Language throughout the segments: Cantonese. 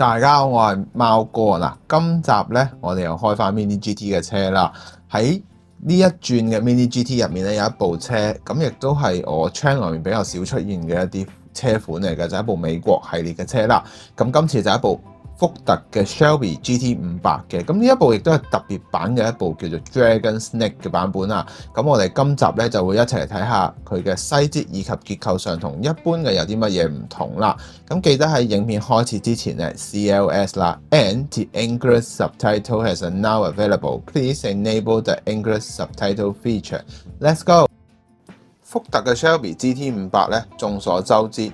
大家好，我係貓哥嗱。今集咧，我哋又開翻 Mini GT 嘅車啦。喺呢一轉嘅 Mini GT 入面咧，有一部車，咁亦都係我 channel 入面比較少出現嘅一啲車款嚟嘅，就係一部美國系列嘅車啦。咁今次就係一部福特嘅 Shelby GT500嘅，咁呢一部亦都係特別版嘅一部叫做 Dragon Snake 嘅版本啦。咁我哋今集咧就會一齊嚟睇下佢嘅細節以及結構上同一般嘅有啲乜嘢唔同啦。咁記得喺影片開始之前咧 CLS 啦 ，and the English subtitle has now available. Please enable the English subtitle feature. Let's go。福特嘅 Shelby GT500咧，眾所周知，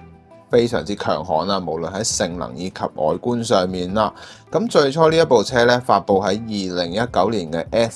非常之強悍啦，無論喺性能以及外觀上面啦。咁最初呢一部車咧，發布喺2019年嘅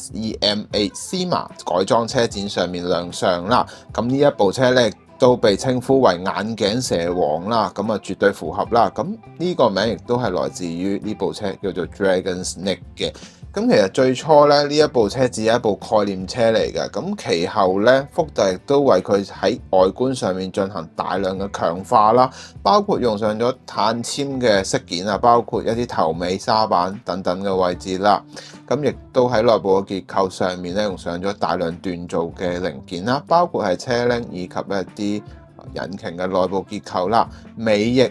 SEMA 改裝車展上面亮相啦。咁呢一部車咧都被稱呼為眼鏡蛇王啦，咁啊絕對符合啦。咁呢個名亦都係來自於呢部車叫做 Dragon Snake 嘅。咁其實最初咧呢一部車只係一部概念車嚟嘅，咁其後咧福特亦都為佢喺外觀上面進行大量嘅強化啦，包括用上咗碳纖嘅飾件啊，包括一啲頭尾沙板等等嘅位置啦，咁亦都喺內部嘅結構上面咧用上咗大量鍛造嘅零件啦，包括係車鈴以及一啲引擎嘅內部結構啦，尾翼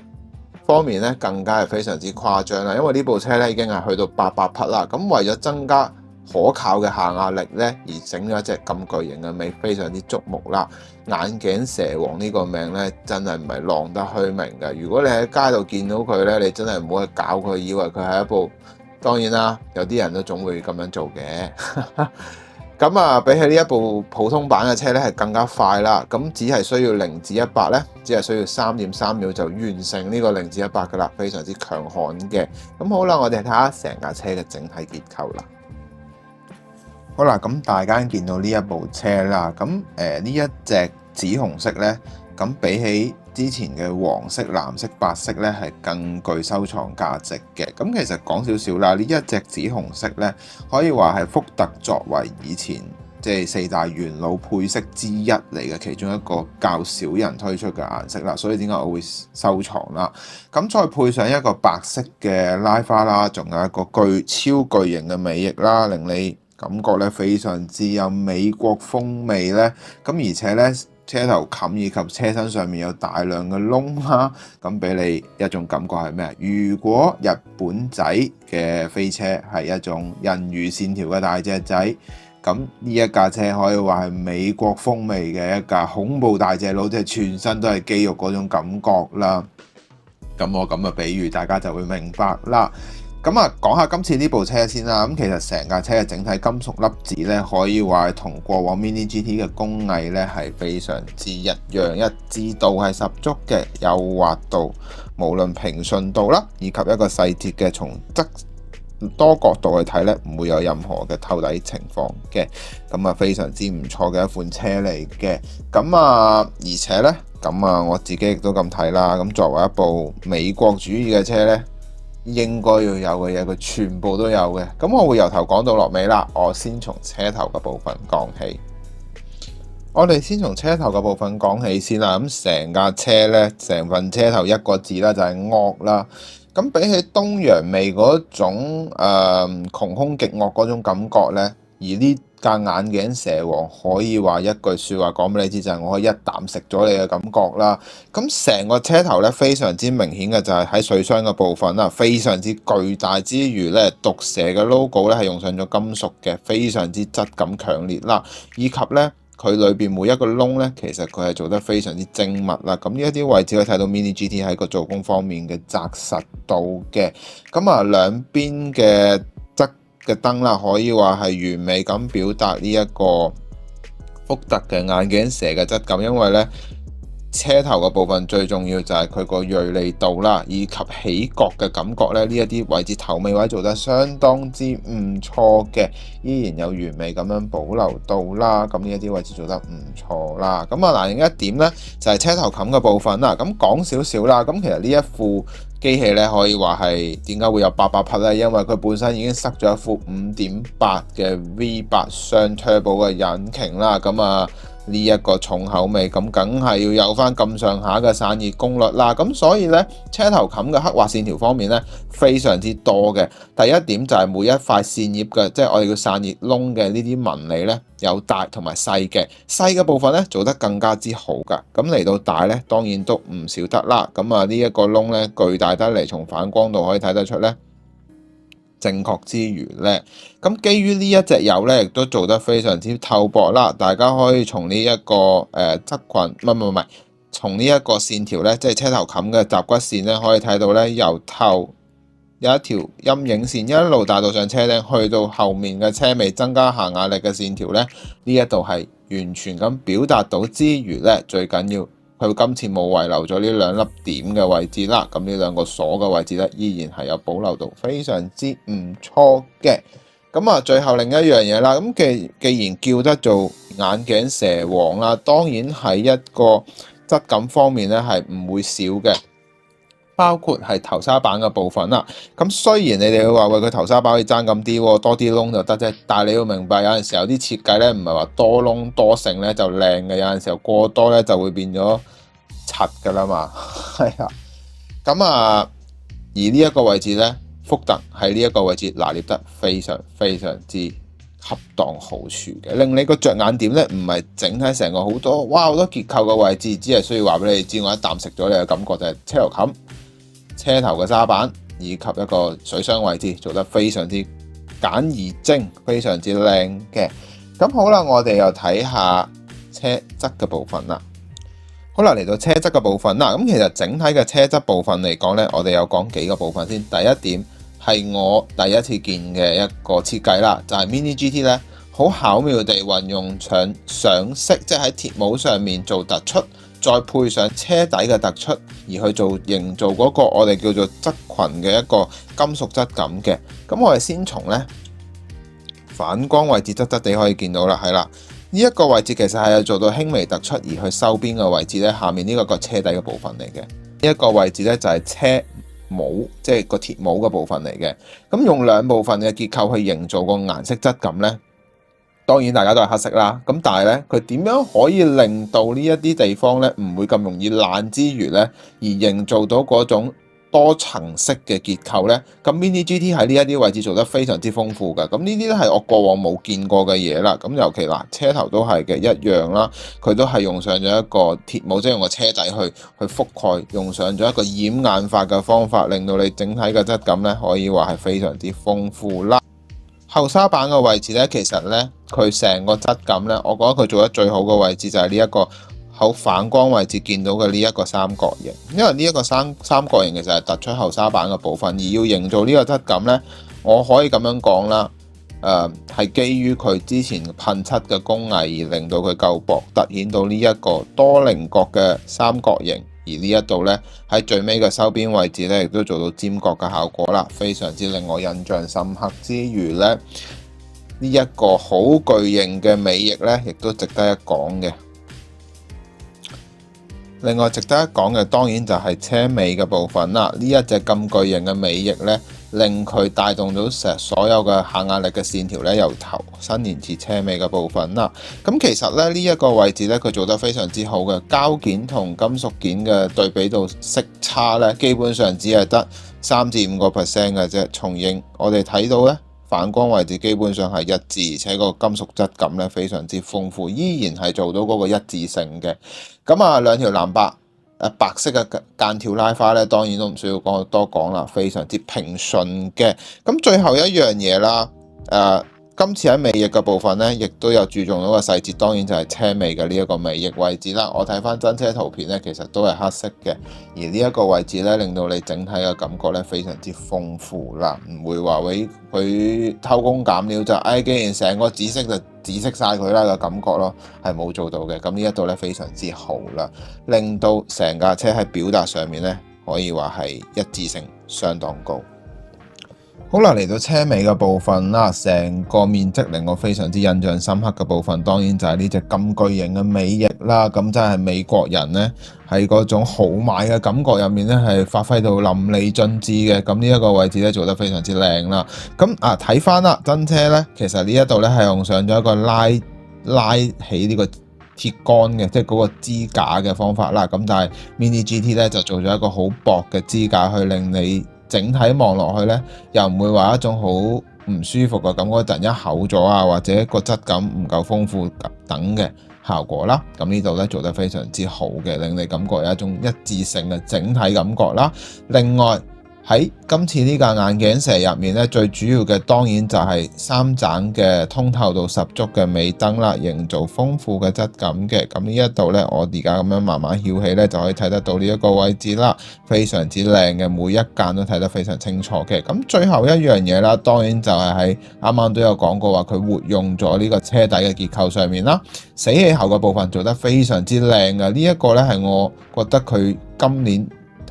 方面咧更加係非常之誇張啦，因為呢部車咧已經係去到800匹啦，咁為咗增加可靠嘅下壓力咧，而整咗一隻咁巨型嘅尾，非常之矚目啦。眼鏡蛇王呢個名咧真係唔係浪得虛名嘅，如果你喺街度見到佢咧，你真係唔好去搞佢，以為佢係一部，當然啦，有啲人都總會咁樣做嘅。咁啊，比起呢一部普通版嘅車咧，係更加快啦。咁只係需要0至100咧，只係需要3.3秒就完成呢個0至100噶啦，非常之強悍嘅。咁好啦，我哋睇下成架車嘅整體結構啦。好啦，咁大家見到呢一部車啦，咁呢一隻紫紅色咧，咁比起之前嘅黃色、藍色、白色咧，係更具收藏價值嘅。咁其實講少少啦，呢一隻紫紅色咧，可以話係福特作為以前即係4大元老配色之一嚟嘅其中一個較少人推出嘅顏色啦。所以點解我會收藏啦？咁再配上一個白色嘅拉花啦，仲有一個超巨型嘅尾翼啦，令你感覺咧非常之有美國風味咧。咁而且咧，車頭冚以及車身上面有大量嘅窿啦，咁俾你一種感覺係咩？如果日本仔嘅飛車係一種人魚線條嘅大隻仔，咁呢一架車可以話係美國風味嘅一架恐怖大隻佬，即係全身都係肌肉嗰種感覺啦。咁我咁嘅比喻，大家就會明白啦。咁啊，講下今次呢部車先啦。咁其實成架車嘅整體金屬粒子咧，可以話係同過往 Mini GT 嘅工藝咧係非常之一樣，一致度係十足嘅，有滑度，無論平順度啦，以及一個細節嘅從多角度去睇咧，唔會有任何嘅透底情況嘅。咁啊，非常之唔錯嘅一款車嚟嘅。咁啊，而且咧，咁啊，我自己亦都咁睇啦。咁作為一部美國主義嘅車咧，應該要有嘅嘢，佢全部都有嘅。咁我會由頭講到落尾啦。我先從車頭嘅部分講起。我哋先從車頭嘅部分講起先啦。咁成架車咧，成份車頭一個字啦，就係惡啦。咁比起東洋味嗰種窮兇極惡嗰種感覺咧，而呢架眼鏡蛇王可以話一句説話講俾你知，就係我可以一啖食咗你嘅感覺啦。咁成個車頭咧，非常之明顯嘅就係喺水箱嘅部分啦，非常之巨大之餘咧，毒蛇嘅 logo 咧係用上咗金屬嘅，非常之質感強烈啦，以及咧佢裏邊每一個窿咧，其實佢係做得非常之精密啦。咁呢一啲位置可以睇到 Mini GT 喺個做工方面嘅紮實度嘅。咁啊，兩邊嘅嘅燈啦，可以話係完美咁表達呢一個福特嘅眼鏡蛇嘅質感，因為咧車頭嘅部分最重要就係佢個銳利度啦，以及起角嘅感覺咧，呢一啲位置頭尾位做得相當之唔錯嘅，依然有完美咁樣保留到啦。咁呢一啲位置做得唔錯啦。咁啊，另一點咧就係車頭冚嘅部分啦。咁講少少啦。咁其實呢一副機器咧可以話係點解會有800匹咧？因為佢本身已經塞咗一副5.8嘅 V8 雙 turbo 嘅引擎啦。咁啊〜呢一個重口味，咁梗係要有翻咁上下嘅散熱功率啦。咁所以呢，車頭冚嘅刻畫線條方面呢，非常之多嘅。第一點就係每一塊線葉嘅，即係我哋叫散熱窿嘅呢啲紋理呢，有大同埋細嘅，細嘅部分呢做得更加之好噶。咁嚟到大呢，當然都唔少得啦。咁啊呢一個窿呢，巨大得嚟，從反光度可以睇得出呢，正確之餘呢，咁基於呢一隻釉呢，亦都做得非常之透薄啦。大家可以從呢一個側裙，唔係，從呢一個線條呢，即係車頭冚嘅集骨線呢，可以睇到呢，由頭有一條陰影線一路帶到上車頂，去到後面嘅車尾增加下壓力嘅線條呢，呢一度係完全咁表達到之餘呢，最緊要佢今次冇遺留咗呢兩粒點嘅位置啦，咁呢兩個鎖嘅位置呢，依然係有保留到，非常之唔錯嘅。咁啊，最後另一樣嘢啦，咁既然叫得做眼鏡蛇王啦，當然喺一個質感方面呢，係唔會少嘅，包括係頭紗板嘅部分啦。咁雖然你哋會話喂，佢頭紗板可以爭咁啲，多啲窿就得啫，但係你要明白有陣時候啲設計呢，唔係話多窿多剩呢就靚嘅，有陣時候過多呢就會變咗柒噶啦嘛。係啊，咁啊，而呢一個位置呢，福特喺呢一個位置拿捏得非常非常之恰當好處嘅，令你個着眼點呢，唔係整喺成個好多結構嘅位置，只係需要話俾你知，我一啖食咗你嘅感覺就係車頭冚、車頭嘅紗板以及一個水箱位置做得非常之簡而精，非常之靚嘅。咁好啦，我哋又睇下車側嘅部分啦。好啦，嚟到車側嘅部分啦，咁其實整體嘅車側部分嚟講呢，我哋有講幾個部分先。第一點係我第一次見嘅一個設計啦，就係 Mini GT 呢，好巧妙地運用上色，即係喺鐵帽上面做突出，再配上車底嘅突出，而去做營造嗰個我哋叫做側裙嘅一個金屬質感嘅。咁我哋先從呢反光位置側地可以見到啦，係啦。呢一個位置其實係有做到輕微突出，而去收邊嘅位置呢，下面呢個車底嘅部分嚟嘅。呢一個位置呢，就係車帽，即係個鐵帽嘅部分嚟嘅。咁用兩部分嘅結構去營造個顏色質感呢，當然大家都係黑色啦。咁但係呢，佢點樣可以令到呢一啲地方呢唔會咁容易爛之餘呢，而營造到嗰種多層式嘅結構呢？咁 Mini GT 喺呢一啲位置做得非常之豐富嘅。咁呢啲都係我過往冇見過嘅嘢啦。咁尤其嗱，車頭都係嘅一樣啦，佢都係用上咗一個鐵帽，即係用個車底去覆蓋，用上咗一個掩眼法嘅方法，令到你整體嘅質感呢可以話係非常之豐富啦。後紗板嘅位置呢，其實呢，佢成個質感呢，我覺得佢做得最好嘅位置就係呢一個好反光位置見到嘅呢一個三角形，因為呢一個三角形其實係突出後紗板嘅部分，而要營造呢個質感呢，我可以咁樣講啦，係基於佢之前噴漆嘅工藝而令到佢夠薄，突顯到呢一個多棱角嘅三角形，而呢一度呢，喺最尾嘅收邊位置呢，亦都做到尖角嘅效果啦，非常之令我印象深刻之餘呢，呢一個好巨型嘅尾翼呢，亦都值得一講嘅。另外值得一講嘅當然就係車尾嘅部分啦，呢一隻咁巨型嘅尾翼呢，令佢帶動到成所有嘅下壓力嘅線條呢，由頭伸延至車尾嘅部分啦。咁其實呢，呢一個位置呢，佢做得非常之好嘅，膠件同金屬件嘅對比度色差呢，基本上只係得3至5%嘅啫。從影我哋睇到呢，反光位置基本上係一致，而且個金屬質感咧非常之豐富，依然係做到嗰個一致性嘅。咁啊，兩條藍白白色嘅間條拉花咧，當然都唔需要多講啦，非常之平順嘅。咁最後一樣嘢啦，今次喺尾翼嘅部分咧，亦都有注重到個細節，當然就係車尾嘅呢一個尾翼位置啦。我睇翻真車圖片咧，其實都係黑色嘅，而呢一個位置咧，令到你整體嘅感覺咧非常之豐富啦，唔會話佢偷工減料就既然成個紫色就紫色晒佢啦嘅感覺咯，係冇做到嘅。咁呢一度咧非常之好啦，令到成架車喺表達上面咧可以話係一致性相當高。好啦，嚟到車尾嘅部分啦，成個面積令我非常之印象深刻嘅部分，當然就係呢隻咁巨型嘅尾翼啦。咁真係美國人呢，喺嗰種豪邁嘅感覺入面呢，係發揮到淋漓盡致嘅。咁呢一個位置呢，做得非常之靚啦。咁睇翻啦，真車呢，其實呢一度呢，係用上咗一個拉起呢個鐵鐵桿嘅，即係嗰個支架嘅方法啦。咁但係 Mini GT 咧就做咗一個好薄嘅支架，去令你整體望落去咧，又唔會話一種好唔舒服嘅感覺，突然間厚咗啊，或者個質感唔夠豐富等嘅效果啦。咁呢度咧做得非常之好嘅，令你感覺有一種一致性嘅整體感覺啦。另外喺今次呢架眼鏡蛇入面咧，最主要嘅當然就係三盞嘅通透度十足嘅尾燈啦，營造豐富嘅質感嘅。咁呢一度咧，我而家咁樣慢慢翹起咧，就可以睇得到呢一個位置啦，非常之靚嘅，每一間都睇得非常清楚嘅。咁最後一樣嘢啦，當然就係喺啱啱都有講過話，佢活用咗呢個車底嘅結構上面啦，死氣喉嘅部分做得非常之靚嘅。呢一個咧係我覺得佢今年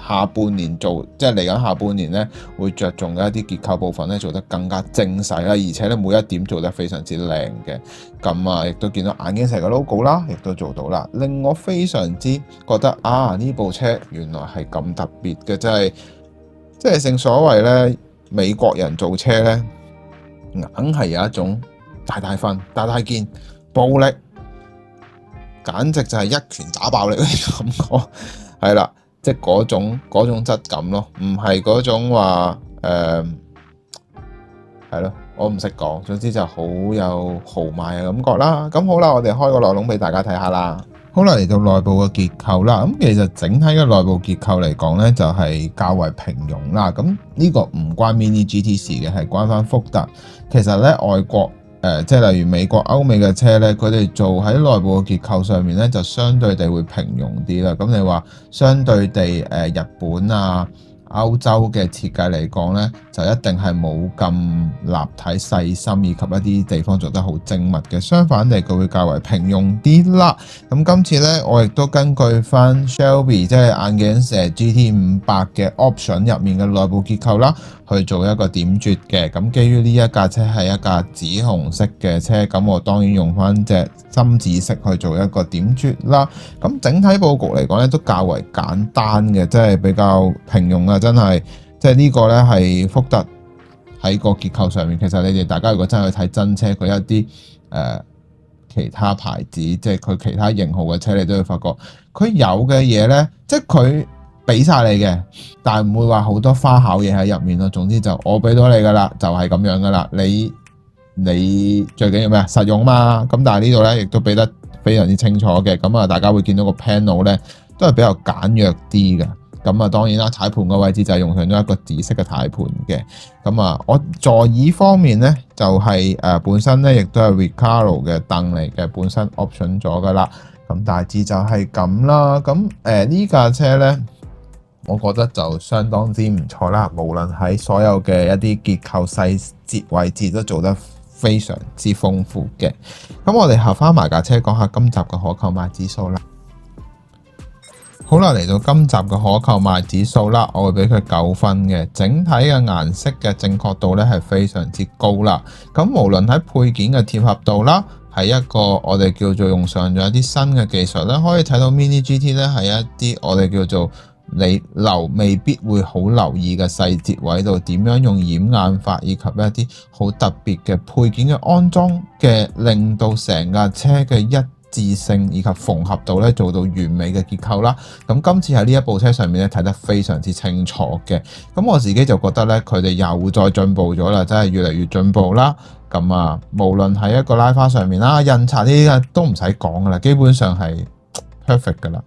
下半年做，即係嚟緊下半年咧，會着重嘅一啲結構部分咧，做得更加精細啦，而且咧每一點做得非常之靚嘅。咁啊，亦都見到眼鏡蛇嘅 logo 啦，亦都做到啦，令我非常之覺得啊，呢部車原來係咁特別嘅，即係正所謂咧，美國人做車咧，硬係有一種大大份、大大件、暴力，簡直就係一拳打爆你嘅感覺，係啦。即係嗰種質感咯，唔係嗰種話係咯，我唔識講，總之就好有豪邁嘅感覺啦。咁好啦，我哋開個內籠俾大家睇下啦。好啦，嚟到內部嘅結構啦，咁其實整體嘅內部結構嚟講咧，就係較為平庸啦。咁呢個唔關 Mini GT 事嘅，係關翻福特。其實咧，外國即係例如美國、歐美嘅車咧，佢哋做喺內部嘅結構上面咧，就相對地會平庸啲啦。咁你話相對地日本啊、歐洲嘅設計嚟講咧，就一定係冇咁立體細心，以及一啲地方做得好精密嘅。相反地，佢會較為平庸啲啦。咁今次咧，我亦都根據翻 Shelby 即係眼鏡蛇 GT500嘅 option 入面嘅內部結構啦，去做一個點綴嘅。咁基於呢一架車係一架紫紅色嘅車，咁我當然用翻隻深紫色去做一個點綴啦。咁整體佈局嚟講咧，都較為簡單嘅，即係比較平庸啊，真係。即係呢個咧係福特喺個結構上面，其實你哋大家如果真係去睇真車，佢一啲其他牌子，即係佢其他型號嘅車，你都會發覺佢有嘅嘢咧，即係佢俾晒你嘅，但係唔會話好多花巧嘢喺入面咯。總之就我俾到你噶啦，就係咁樣噶啦。你最緊要咩啊？實用嘛。咁但係呢度咧亦都俾得非常之清楚嘅。咁啊，大家會見到個 panel 咧都係比較簡約啲嘅。咁啊，當然啦，軚盤嘅位置就係用上咗一個紫色嘅軚盤嘅。咁啊，我座椅方面咧就係本身咧亦都係 Recaro 嘅凳嚟嘅，本身 option 咗噶啦。咁大致就係咁啦。咁呢架車咧，我覺得就相當之唔錯啦。無論喺所有嘅一啲結構細節位置都做得非常之豐富嘅。咁我哋合翻埋架車講下今集嘅可購買指數啦。好啦，嚟到今集嘅可購買指數啦，我會俾佢9分嘅。整體嘅顏色嘅正確度咧係非常之高啦。咁無論喺配件嘅貼合度啦，係一個我哋叫做用上咗一啲新嘅技術咧，可以睇到 Mini GT 咧係一啲我哋叫做你未必會好留意嘅細節位度，點樣用掩眼法以及一啲好特別嘅配件嘅安裝嘅，令到成架車嘅一致性以及縫合度咧做到完美嘅結構啦。咁今次喺呢一部車上面咧睇得非常之清楚嘅。咁我自己就覺得咧佢哋又再進步咗啦，真係越嚟越進步啦。咁啊，無論喺一個拉花上面啦、印刷呢啲都唔使講噶啦，基本上係 perfect 噶啦。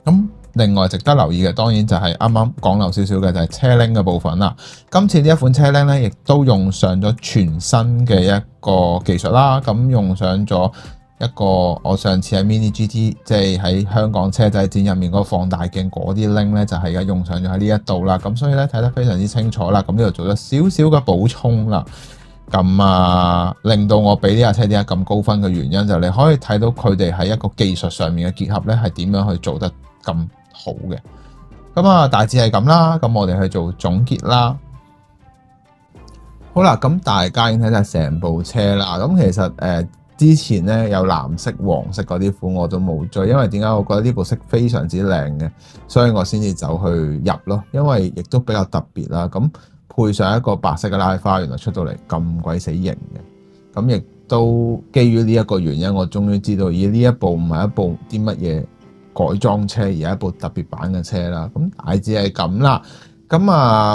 咁另外值得留意嘅，當然就係啱啱講漏少少嘅就係車鈴嘅部分啦。今次呢一款車鈴咧，亦都用上咗全新嘅一個技術啦。咁用上咗一個我上次喺 Mini GT 即係喺香港車仔展入面嗰個放大鏡嗰啲鈴咧，就係而家用上咗喺呢一度啦。咁所以咧睇得非常之清楚啦。咁呢度做咗少少嘅補充啦。咁啊，令到我俾呢架車點解咁高分嘅原因就係你可以睇到佢哋喺一個技術上面嘅結合咧，係點樣去做得咁好嘅。咁啊，大致係咁啦。咁我哋去做總結啦。好啦，咁大家已經睇晒成部車啦。咁其實之前咧有藍色、黃色嗰啲款我都冇追，因為點解？我覺得呢部色非常之靚嘅，所以我先至走去入咯。因為亦都比較特別啦。咁配上一個白色嘅拉花，原來出到嚟咁鬼死型嘅。咁亦都基於呢一個原因，我終於知道，呢一部唔係一部啲乜嘢改裝車，而係一部特別版嘅車啦。咁大致係咁啦。咁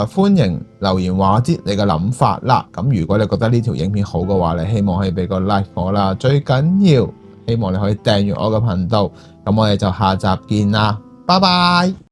歡迎留言話我知你嘅諗法啦。咁如果你覺得呢條影片好嘅話，你希望可以俾個 like 我啦。最緊要希望你可以訂閱我嘅頻道。咁我哋就下集見啦，拜拜。